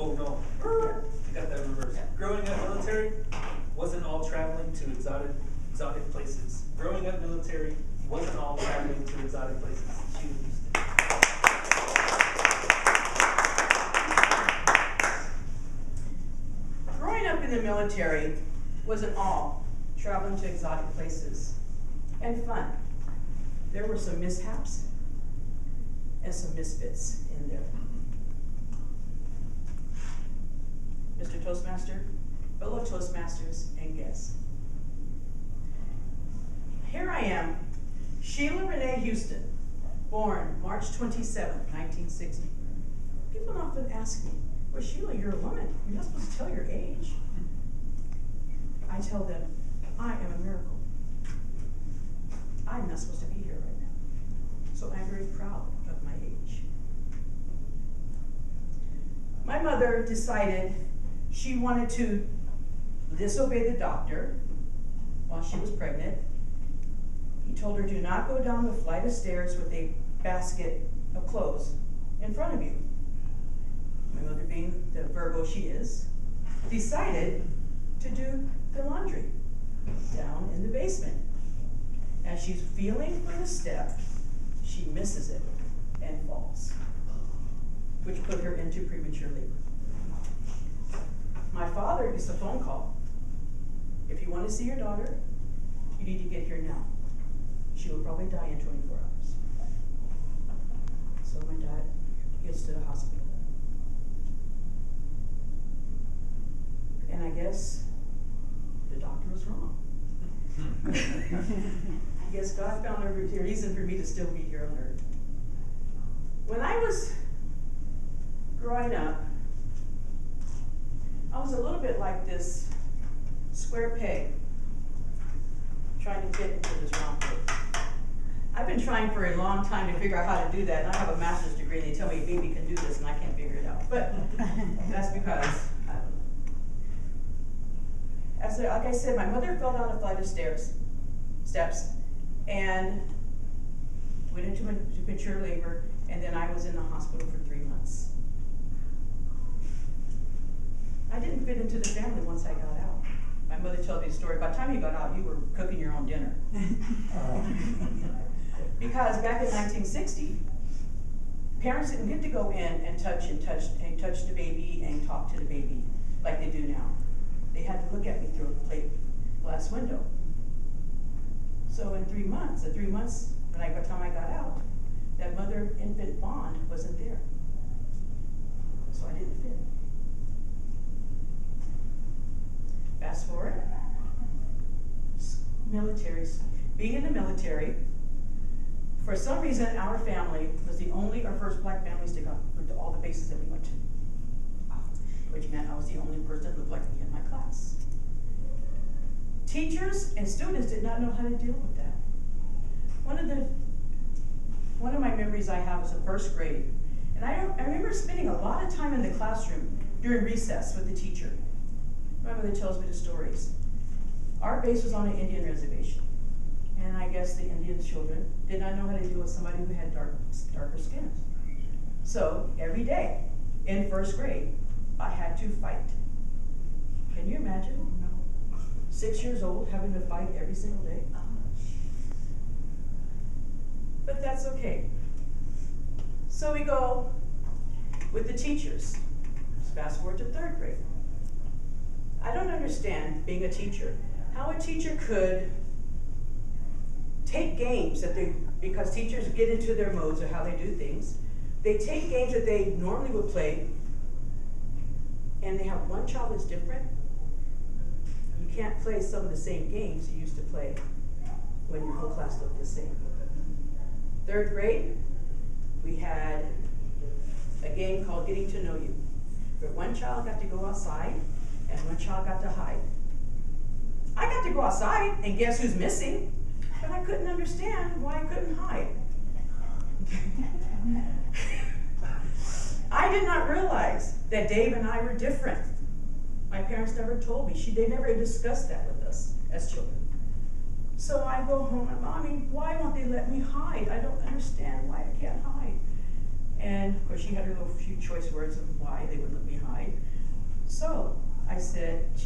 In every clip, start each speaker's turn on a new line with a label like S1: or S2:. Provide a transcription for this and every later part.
S1: Oh, no. You got that reversed. Growing up military wasn't all traveling to exotic places. Growing up military wasn't all traveling to exotic places. She was used to it.
S2: Growing up in the military wasn't all traveling to exotic places and fun. There were some mishaps and some misfits in there. Mr. Toastmaster, fellow Toastmasters, and guests. Here I am, Sheila Renee Houston, born March 27, 1960. People often ask me, well, Sheila, you're a woman. You're not supposed to tell your age. I tell them, I am a miracle. I'm not supposed to be here right now. So I'm very proud of my age. My mother decided she wanted to disobey the doctor while she was pregnant. He told her, do not go down the flight of stairs with a basket of clothes in front of you. My mother, being the Virgo she is, decided to do the laundry down in the basement. As she's feeling for the step, she misses it and falls, which put her into premature labor. My father gets a phone call. If you want to see your daughter, you need to get here now. She will probably die in 24 hours. So my dad gets to the hospital. And I guess the doctor was wrong. I guess God found a reason for me to still be here on earth. When I was growing up, I was a little bit like this square peg trying to fit into this round peg. I've been trying for a long time to figure out how to do that, and I have a master's degree, and they tell me a baby can do this, and I can't figure it out. But that's because, I don't know. Like I said, my mother fell down a flight of steps, and went into mature labor, and then I was in the hospital for 3 months. I didn't fit into the family once I got out. My mother told me a story. By the time you got out, you were cooking your own dinner. Because back in 1960, parents didn't get to go in and touch the baby and talk to the baby like they do now. They had to look at me through a plate glass window. So in 3 months, by the time I got out, that mother-infant bond wasn't there. So I didn't fit. Fast forward, military. Being in the military, for some reason, our family was our first black families to go to all the bases that we went to, which meant I was the only person that looked like me in my class. Teachers and students did not know how to deal with that. One of my memories I have is the first grade, and I remember spending a lot of time in the classroom during recess with the teacher. My mother tells me the stories. Our base was on an Indian reservation, and I guess the Indian children did not know how to deal with somebody who had darker skin. So every day in first grade, I had to fight. Can you imagine? No. 6 years old having to fight every single day? But that's okay. So we go with the teachers. Let's fast forward to third grade. I don't understand, being a teacher, how a teacher could take games because teachers get into their modes of how they do things. They take games that they normally would play, and they have one child that's different. You can't play some of the same games you used to play when your whole class looked the same. Third grade, we had a game called Getting to Know You, where one child got to go outside and one child got to hide. I got to go outside and guess who's missing, but I couldn't understand why I couldn't hide. I did not realize that Dave and I were different. My parents never told me. They never discussed that with us as children. So I go home and, Mommy, why won't they let me hide? I don't understand why I can't hide. And of course, she had her little few choice words of why they wouldn't let me hide.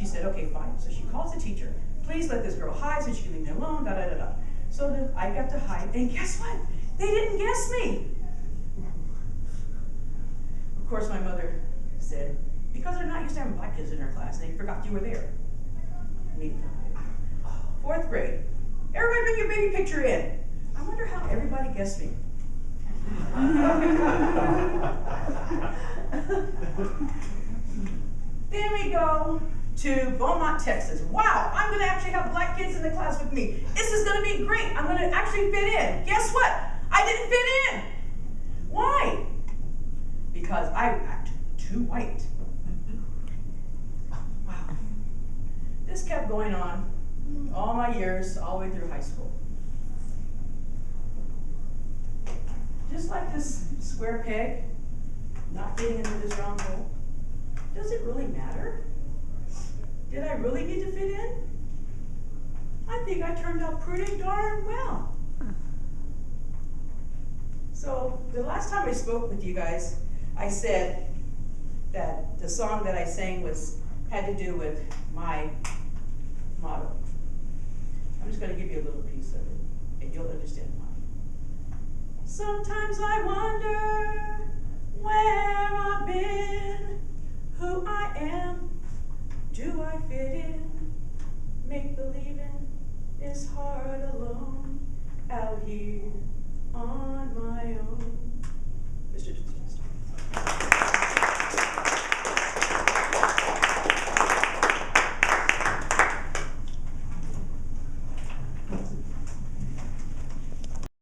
S2: she said, okay, fine. So she calls the teacher. Please let this girl hide so she can leave me alone, da da da da. So I got to hide, and guess what? They didn't guess me. Of course, my mother said, because they're not used to having black kids in their class, they forgot you were there. Me. 4th grade. Everybody bring your baby picture in. I wonder how everybody guessed me. Then we go to Beaumont, Texas. Wow, I'm going to actually have black kids in the class with me. This is going to be great. I'm going to actually fit in. Guess what? I didn't fit in. Why? Because I act too white. Wow. This kept going on all my years, all the way through high school. Just like this square peg, not fitting into this round hole. Does it really matter? Did I really need to fit in? I think I turned out pretty darn well. So the last time I spoke with you guys, I said that the song that I sang had to do with my motto. I'm just going to give you a little piece of it, and you'll understand why. Sometimes I wonder